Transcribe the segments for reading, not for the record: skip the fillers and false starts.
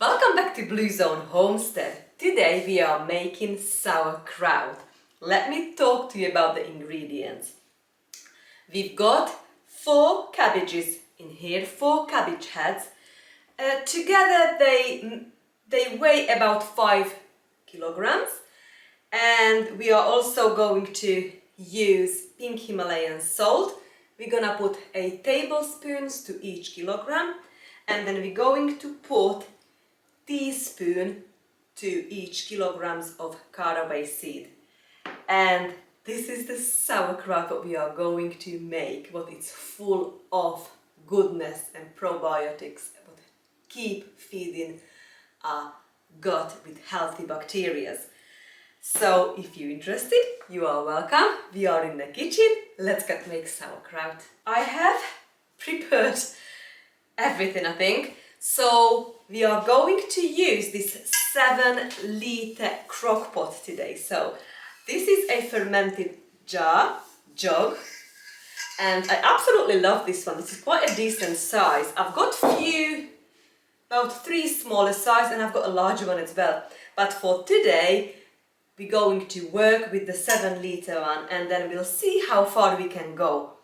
Welcome back to Blue Zone Homestead. Today we are making sauerkraut. Let me talk to you about the ingredients. We've got 4 cabbages in here, 4 cabbage heads. Together they weigh about 5 kilograms. And we are also going to use pink Himalayan salt. We're gonna put a tablespoon to each kilogram. And then we're going to put teaspoon to each kilograms of caraway seed. And this is the sauerkraut that we are going to make, but it's full of goodness and probiotics, but keep feeding our gut with healthy bacteria. So if you're interested, you are welcome. We are in the kitchen. Let's get make sauerkraut. I have prepared everything, I think. So we are going to use this 7-liter crock pot today. So this is a fermented jug, and I absolutely love this one. This is quite a decent size. I've got about 3 smaller size, and I've got a larger one as well. But for today, we're going to work with the 7-liter one, and then we'll see how far we can go.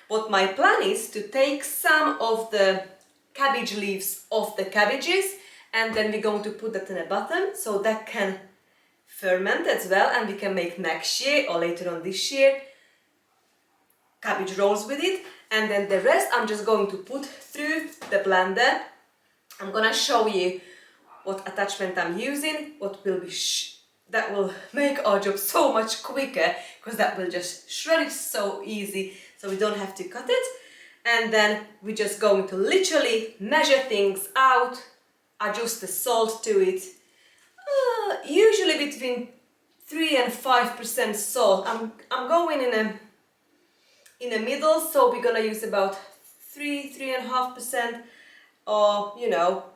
What my plan is to take some of the cabbage leaves off the cabbages, and then we're going to put that in a bottom so that can ferment as well, and we can make next year or later on this year cabbage rolls with it. And then the rest I'm just going to put through the blender. I'm gonna show you what attachment I'm using, what will be that will make our job so much quicker, because that will just shred it so easy, so we don't have to cut it. And then we're just going to literally measure things out, adjust the salt to it. Usually between 3 and 5% salt. I'm going in the middle, so we're gonna use about 3.5%, or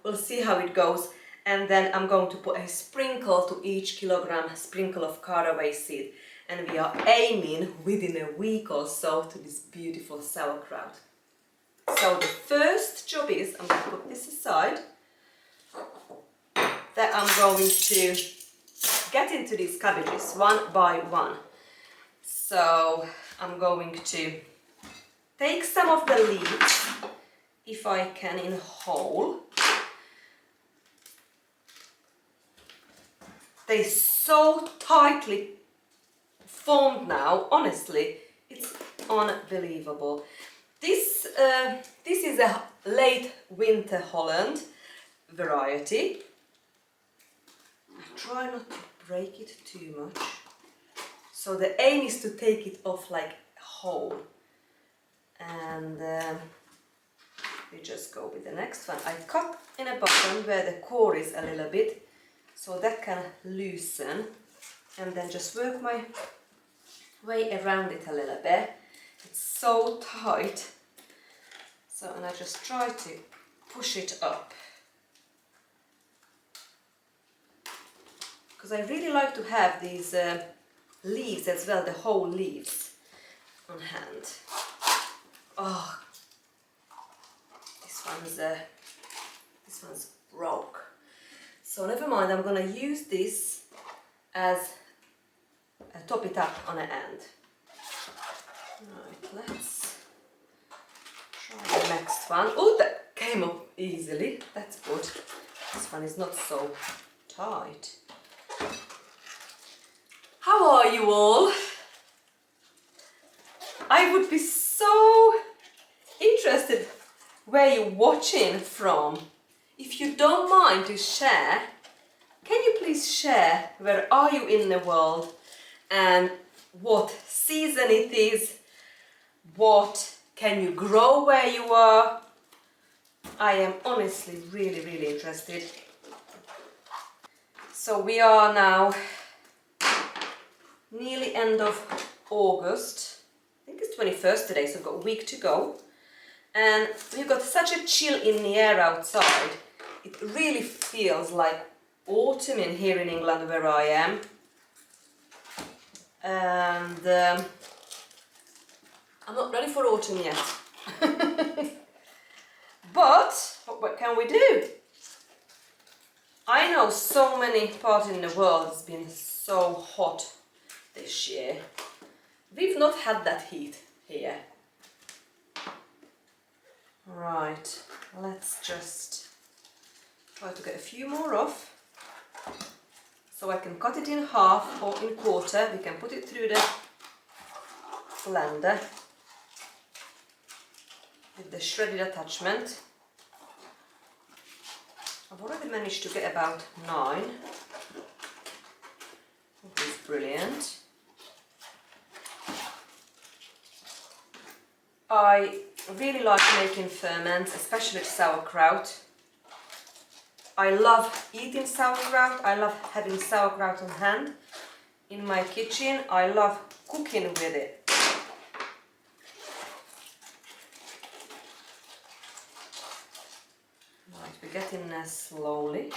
we'll see how it goes. And then I'm going to put a sprinkle to each kilogram, sprinkle of caraway seed. And we are aiming within a week or so to this beautiful sauerkraut. So the first job is, I'm going to put this aside, that I'm going to get into these cabbages one by one. So I'm going to take some of the leaves, if I can, in whole. They're so tightly formed now, honestly, it's unbelievable. This is a late winter Holland variety. I try not to break it too much. So the aim is to take it off like whole. And we just go with the next one. I cut in a bottom where the core is a little bit, so that can loosen, and then just work my way around it a little bit. It's so tight, so, and I just try to push it up, because I really like to have these leaves as well, the whole leaves on hand. Oh, this one's broke. So never mind, I'm gonna use this as a top it up on an end. Right, let's try the next one. Oh, that came up easily. That's good. This one is not so tight. How are you all? I would be so interested where you're watching from. If you don't mind to share, can you please share where are you in the world and what season it is, what can you grow where you are? I am honestly really interested. So we are now nearly end of August. I think it's 21st today, so I've got a week to go. And we've got such a chill in the air outside. It really feels like autumn in here in England where I am. And I'm not ready for autumn yet. But what can we do? I know so many parts in the world it's been so hot this year. We've not had that heat here. Right, let's just try to get a few more off. So I can cut it in half or in quarter. We can put it through the blender with the shredded attachment. I've already managed to get about 9. Which is brilliant. I really like making ferments, especially sauerkraut. I love eating sauerkraut. I love having sauerkraut on hand in my kitchen. I love cooking with it. Right, we're getting there slowly.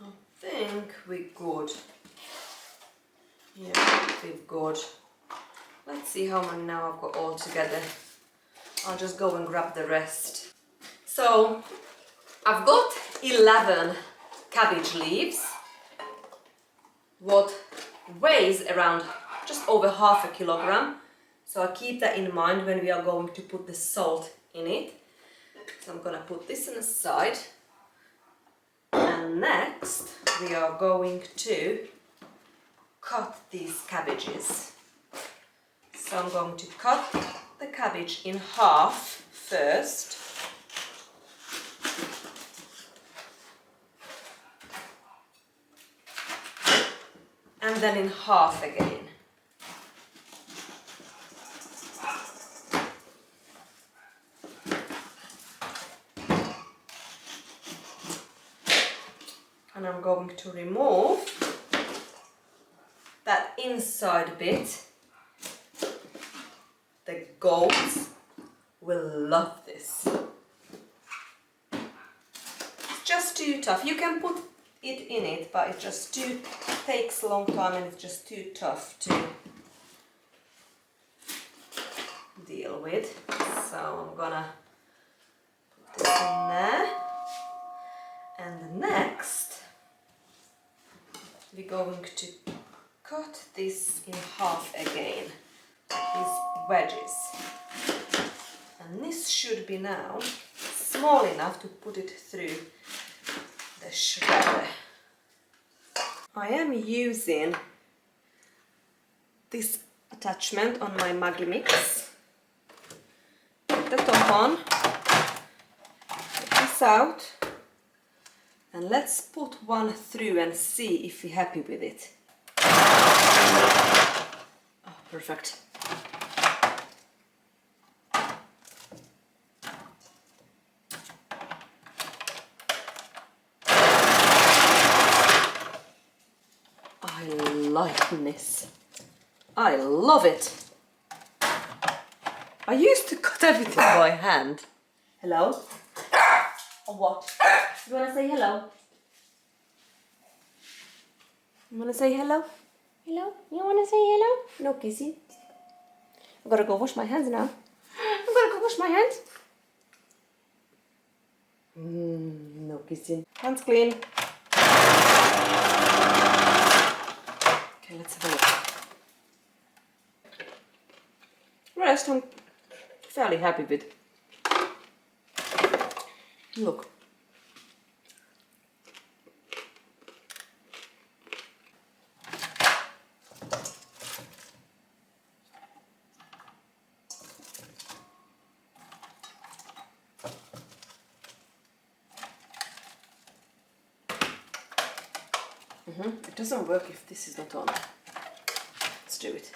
I think we're good. Yeah, we're good. Let's see how many now I've got all together. I'll just go and grab the rest. So I've got 11 cabbage leaves, what weighs around just over half a kilogram. So I keep that in mind when we are going to put the salt in it. So I'm gonna put this on the side. And next we are going to cut these cabbages. So I'm going to cut the cabbage in half first. And then in half again. And I'm going to remove that inside bit. The goats will love this. It's just too tough. You can put it in it, but it just takes a long time and it's just too tough to deal with. So I'm gonna put this in there. And next we're going to cut this in half again, like these wedges. And this should be now small enough to put it through the shredder. I am using this attachment on my Maggi mix. Put the top on, get this out. And let's put one through and see if we're happy with it. Oh, perfect. I like this. I love it. I used to cut everything by hand. Hello? Or what? You wanna say hello? You wanna say hello? Hello? You wanna say hello? No kissing. I've gotta go wash my hands now. I'm gonna go wash my hands. No kissing. Hands clean. Okay, let's have a look. Rest I'm fairly happy with. Look. It doesn't work if this is not on. Let's do it.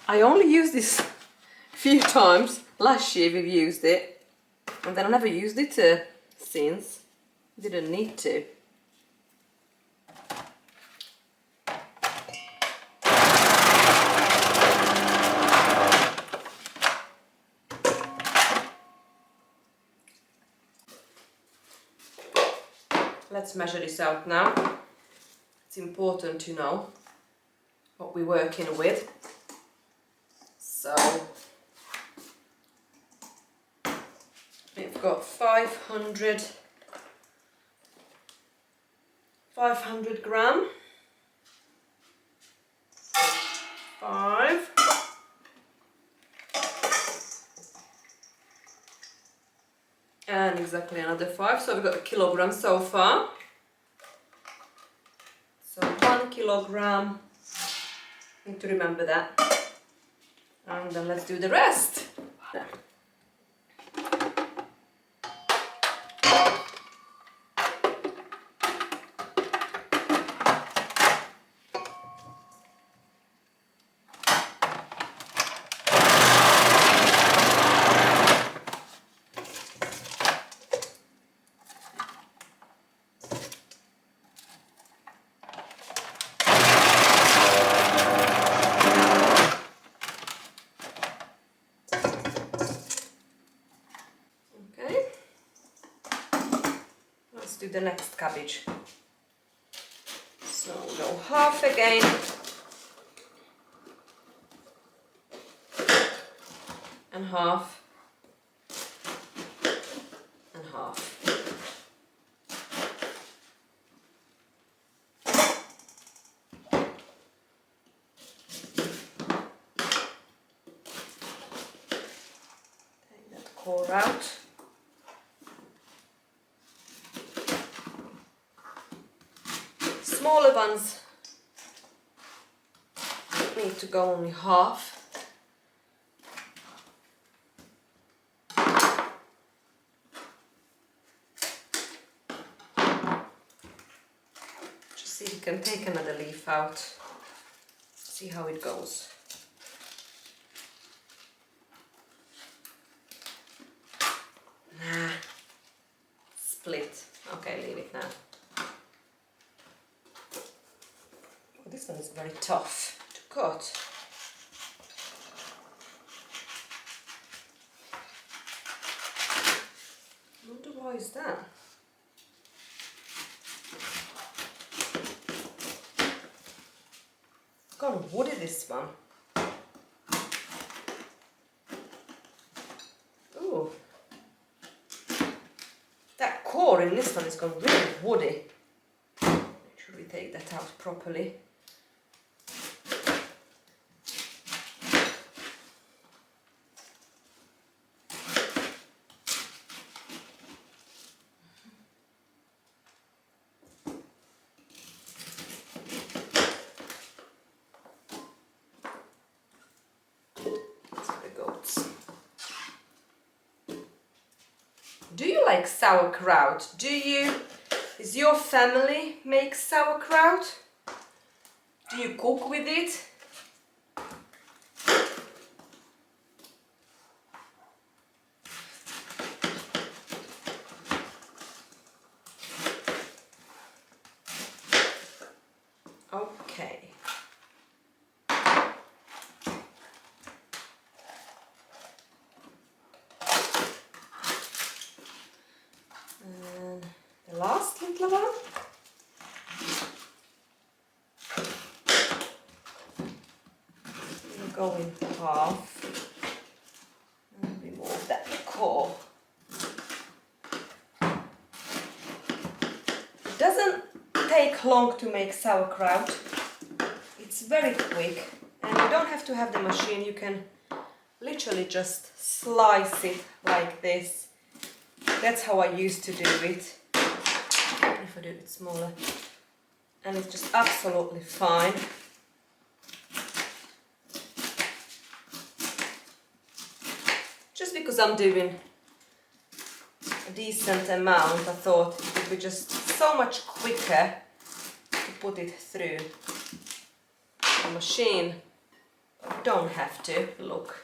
I only used this a few times. Last year we've used it, and then I never used it since didn't need to. Let's measure this out now. It's important to know what we're working with. So we've got 500 gram. 5. And exactly another 5, so we've got a kilogram so far. So 1 kilogram, need to remember that. And then let's do the rest. Do the next cabbage. So we'll go half again. And half. And half. Take that core out. Smaller ones need to go only half. Just see if you can take another leaf out. See how it goes. Nah. Split. Okay, leave it now. This one is very tough to cut. I wonder why is that? Kind of woody, this one. Ooh. That core in this one is gone really woody. Make sure we take that out properly. Do you like sauerkraut? Is your family make sauerkraut? Do you cook with it? Okay. And the last little one. We'll go in half and remove that core. It doesn't take long to make sauerkraut. It's very quick, and you don't have to have the machine. You can literally just slice it like this. That's how I used to do it. If I do it smaller, and it's just absolutely fine. Just because I'm doing a decent amount, I thought it would be just so much quicker to put it through the machine. You don't have to. Look.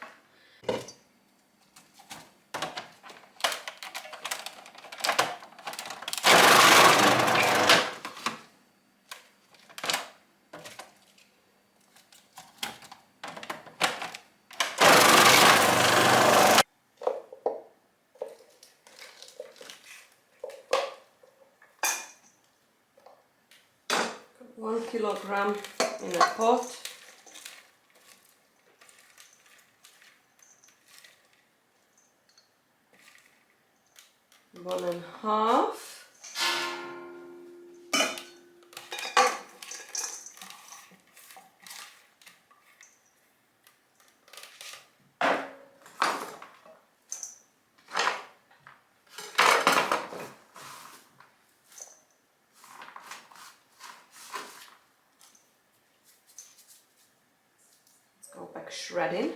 1 kilogram in a pot. One and a half. Let's go back shredding.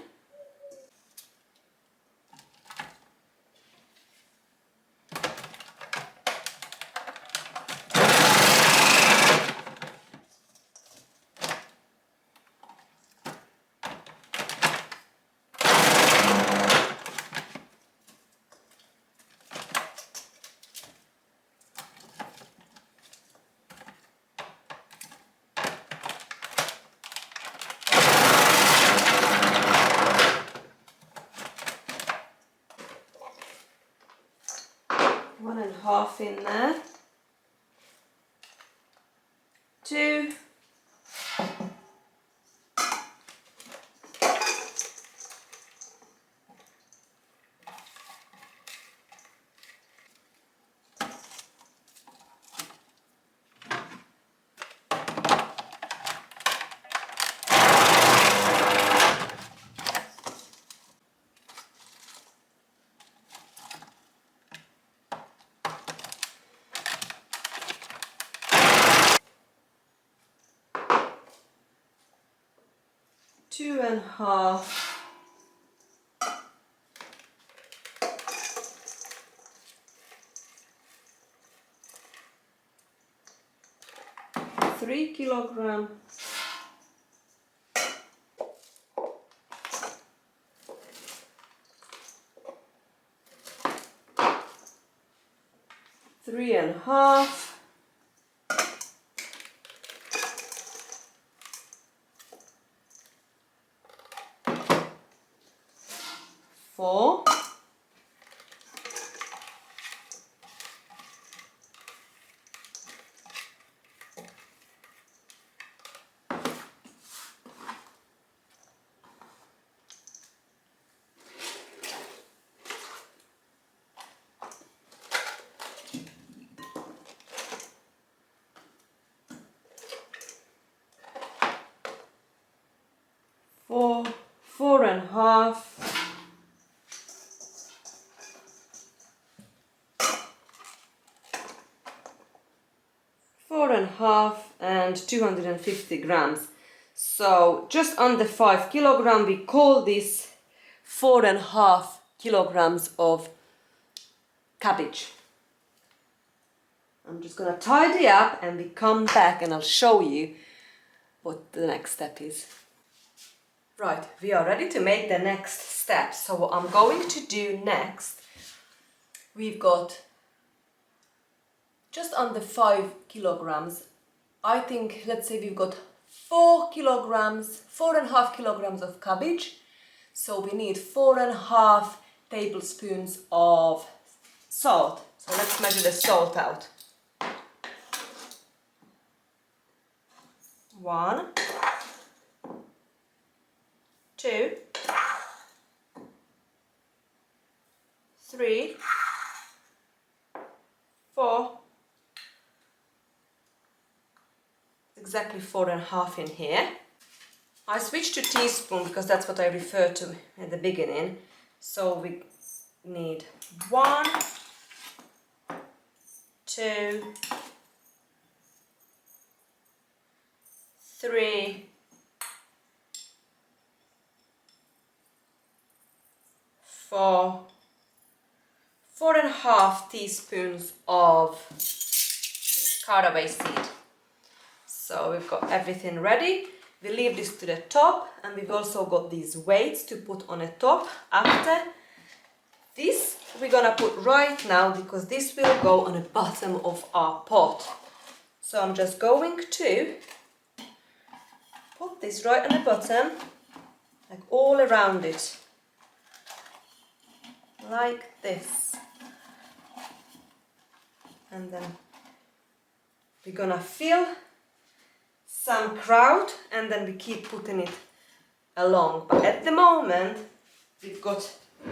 One and a half in there. 2. 2 and a half. 3 kilogram. 3 and a half. 4. 4 and a half. 4 and a half and 250 grams. So just under 5 kilogram. We call this 4 and a half kilograms of cabbage. I'm just gonna tidy up and we come back and I'll show you what the next step is. Right, we are ready to make the next step. So what I'm going to do next, we've got just under 5 kilograms. I think, let's say we've got 4 kilograms, 4.5 kilograms of cabbage. So we need 4.5 tablespoons of salt. So let's measure the salt out. 1, 2, 3, 4. Exactly 4.5 in here. I switched to teaspoon because that's what I referred to at the beginning. So we need 1, 2, 3, 4, 4.5 teaspoons of caraway seed. So we've got everything ready. We leave this to the top, and we've also got these weights to put on the top after. This we're gonna put right now because this will go on the bottom of our pot. So I'm just going to put this right on the bottom, like all around it, like this. And then we're gonna fill some kraut and then we keep putting it along. But at the moment we've got a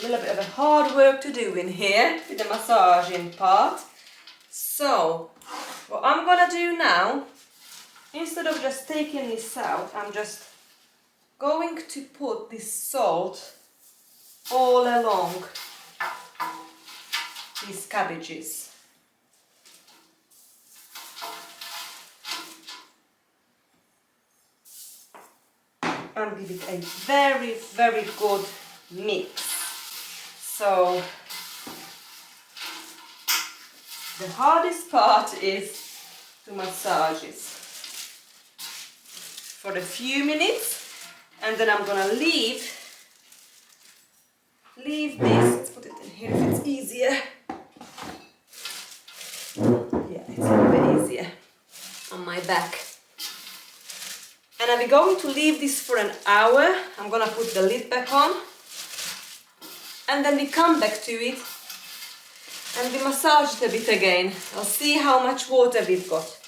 little bit of a hard work to do in here with the massaging part. So what I'm gonna do now, instead of just taking this out, I'm just going to put this salt all along these cabbages. And give it a very, very good mix. So the hardest part is to massage it for a few minutes, and then I'm gonna leave this. Let's put it in here if it's easier. Yeah, it's a little bit easier on my back. And I'm going to leave this for an hour. I'm gonna put the lid back on, and then we come back to it and we massage it a bit again. I'll see how much water we've got,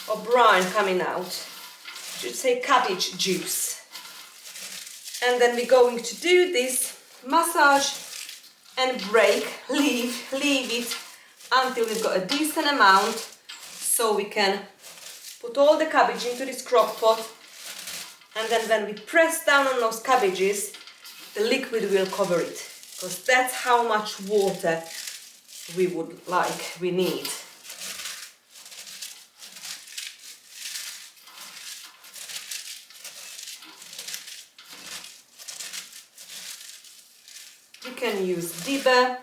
or brine coming out. Should say cabbage juice. And then we're going to do this, massage and break, leave it until we've got a decent amount, so we can put all the cabbage into this crock pot. And then when we press down on those cabbages, the liquid will cover it, because that's how much water we need. You can use dibber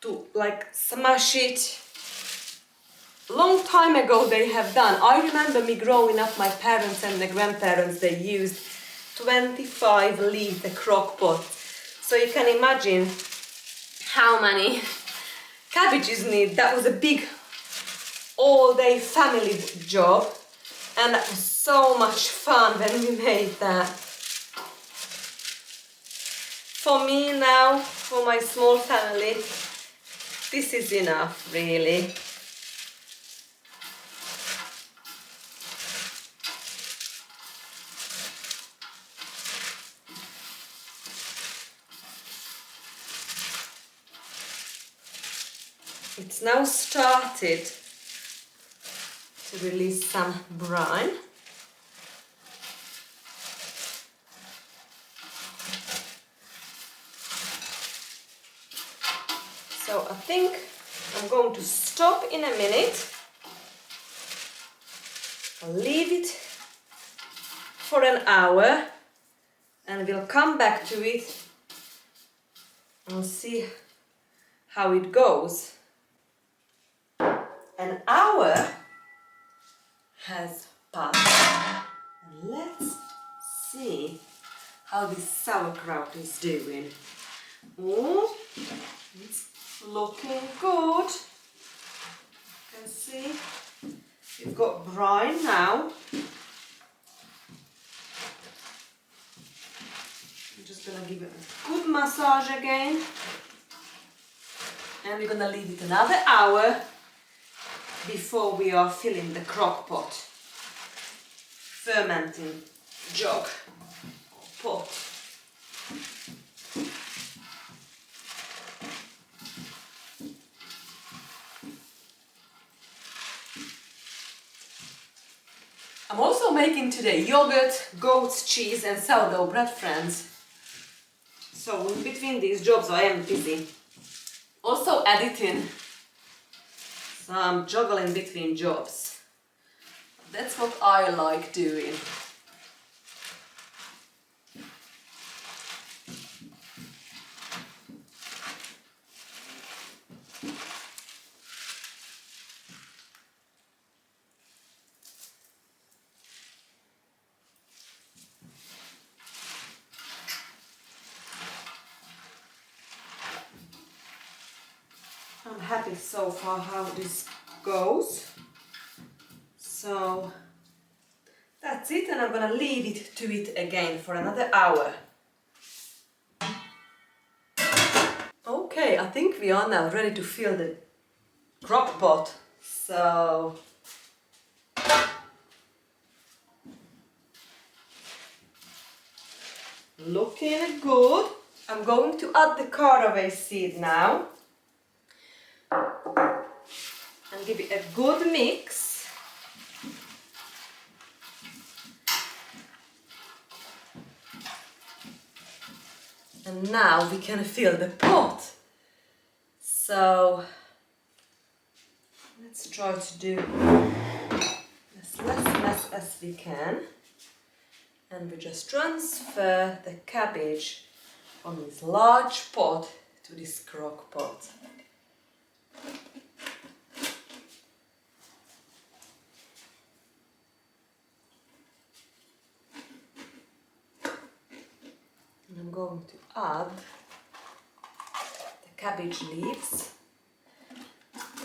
to smash it. Long time ago they have done. I remember me growing up, my parents and the grandparents, they used 25-liter crock pot. So you can imagine how many cabbages need. That was a big all-day family job, and that was so much fun when we made that. For me now, for my small family, this is enough, really. It's now started to release some brine. So I think I'm going to stop in a minute. I'll leave it for an hour and we'll come back to it and see how it goes. An hour has passed, and let's see how this sauerkraut is doing. Oh, it's looking good. You can see we've got brine now. I'm just gonna give it a good massage again, and we're gonna leave it another hour before we are filling the crock pot, fermenting jug or pot. I'm also making today yogurt, goat's cheese and sourdough bread, friends. So in between these jobs I am busy. Also editing. So I'm juggling between jobs. That's what I like doing. I'm happy so far how this goes. So that's it, and I'm gonna leave it to it again for another hour. Okay, I think we are now ready to fill the crock pot. So Looking good. I'm going to add the caraway seed now and give it a good mix. And now we can fill the pot. So let's try to do as less mess as we can. And we just transfer the cabbage from this large pot to this crock pot. And I'm going to add the cabbage leaves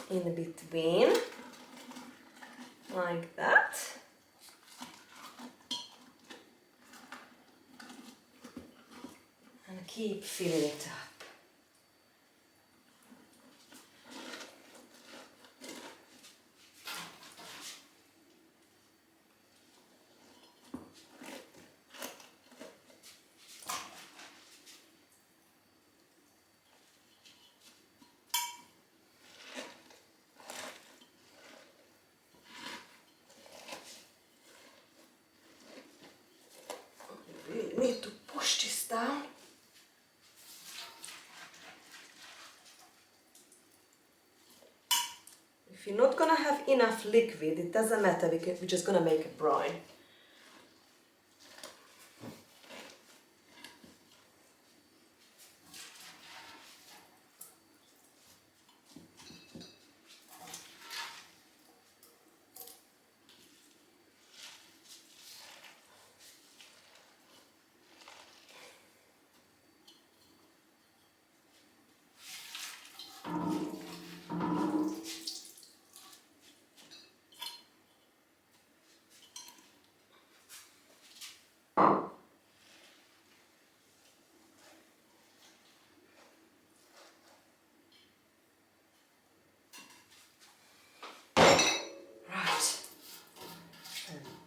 in between, like that. And keep filling it up. We really need to push this down. If you're not gonna have enough liquid, it doesn't matter, we're just gonna make a brine.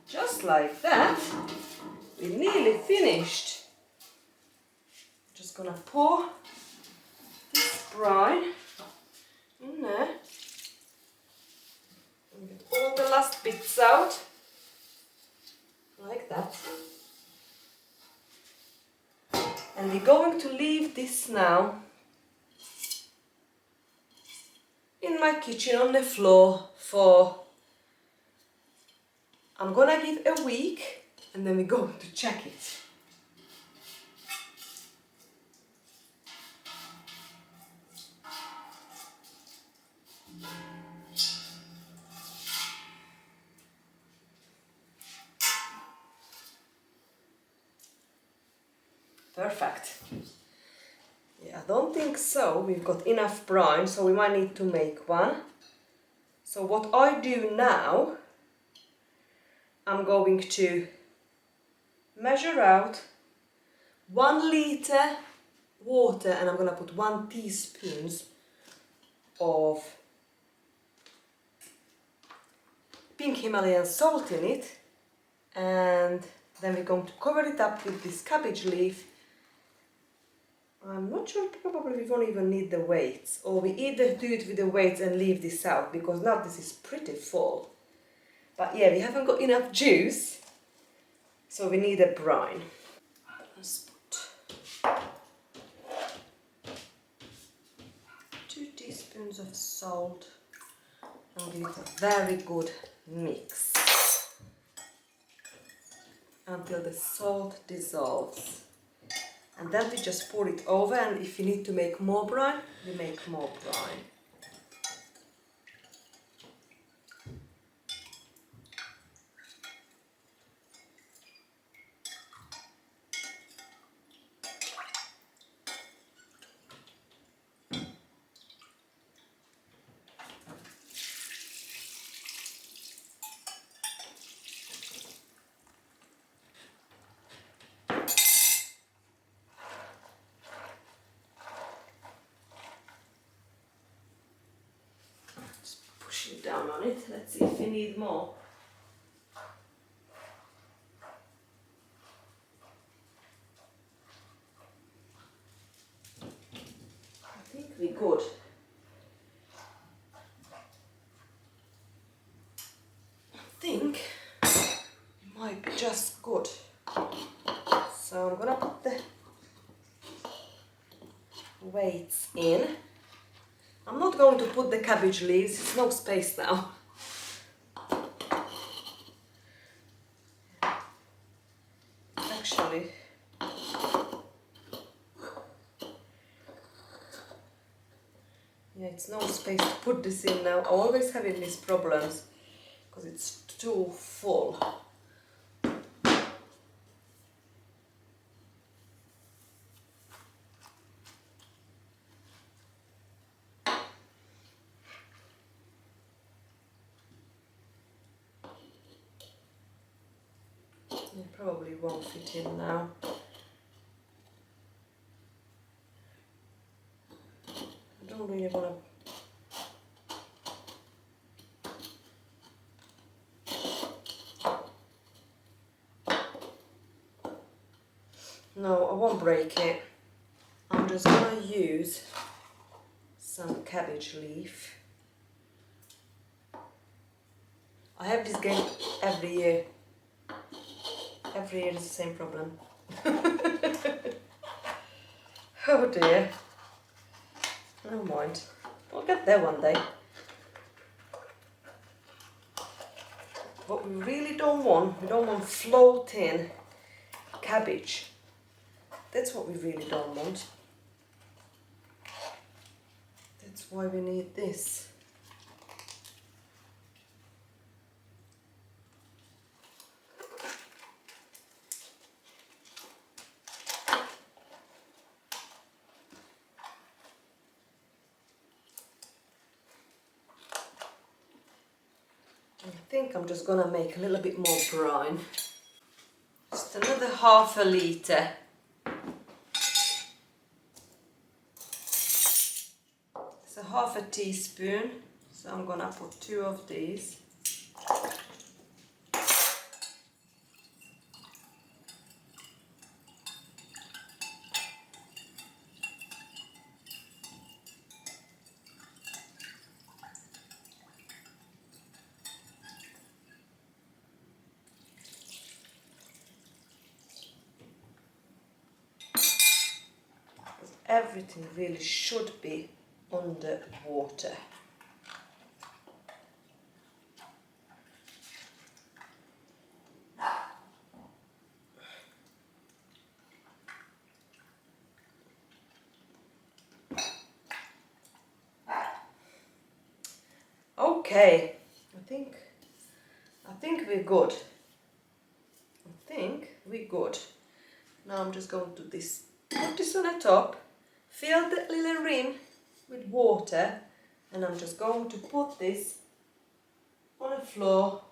Just like that, we're nearly finished. Just gonna pour this brine in there and get all the last bits out, like that. And we're going to leave this now in my kitchen on the floor for, I'm gonna give a week, and then we're going to check it. Perfect. Yeah, I don't think so. We've got enough brine, so we might need to make one. So what I do now, I'm going to measure out 1 liter water, and I'm gonna put 1 teaspoon of pink Himalayan salt in it, and then we're going to cover it up with this cabbage leaf. I'm not sure, probably we won't even need the weights, or we either do it with the weights and leave this out, because now this is pretty full. But yeah, we haven't got enough juice, so we need a brine. Let's put 2 teaspoons of salt and give it a very good mix until the salt dissolves. And then we just pour it over, and if you need to make more brine, we make more brine. Down on it. Let's see if we need more. good. I think it might be just good. So I'm gonna put the weights in. I'm not going to put the cabbage leaves, there's no space now. Actually, yeah, it's no space to put this in now. I'm always having these problems because it's too full. It probably won't fit in now. I don't really want to. No, I won't break it. I'm just gonna use some cabbage leaf. I have this game every year. Every year is the same problem. Oh dear. Never mind. We'll get there one day. What we really don't want, we don't want floating cabbage. That's what we really don't want. That's why we need this. I think I'm just gonna make a little bit more brine. Just another half a litre. It's a half a teaspoon, so I'm gonna put 2 of these. Everything really should be under water. Okay, I think we're good. I think we're good. Now I'm just going to put this on the top, fill the little rim with water, and I'm just going to put this on the floor.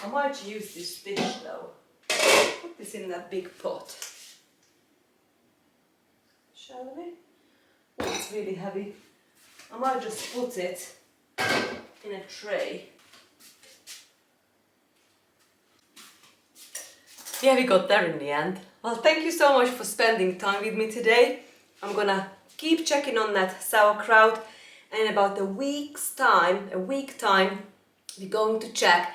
I might use this dish though. Put this in that big pot. Shall we? Oh, it's really heavy. I might just put it in a tray. Yeah, we got there in the end. Well, thank you so much for spending time with me today. I'm gonna keep checking on that sauerkraut, and in about a week time, we're going to check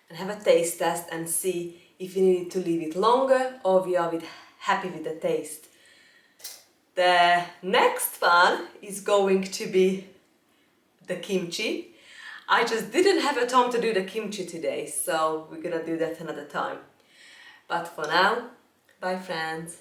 and have a taste test and see if we need to leave it longer or we are happy with the taste. The next one is going to be the kimchi. I just didn't have a time to do the kimchi today, so we're gonna do that another time. But for now, bye friends.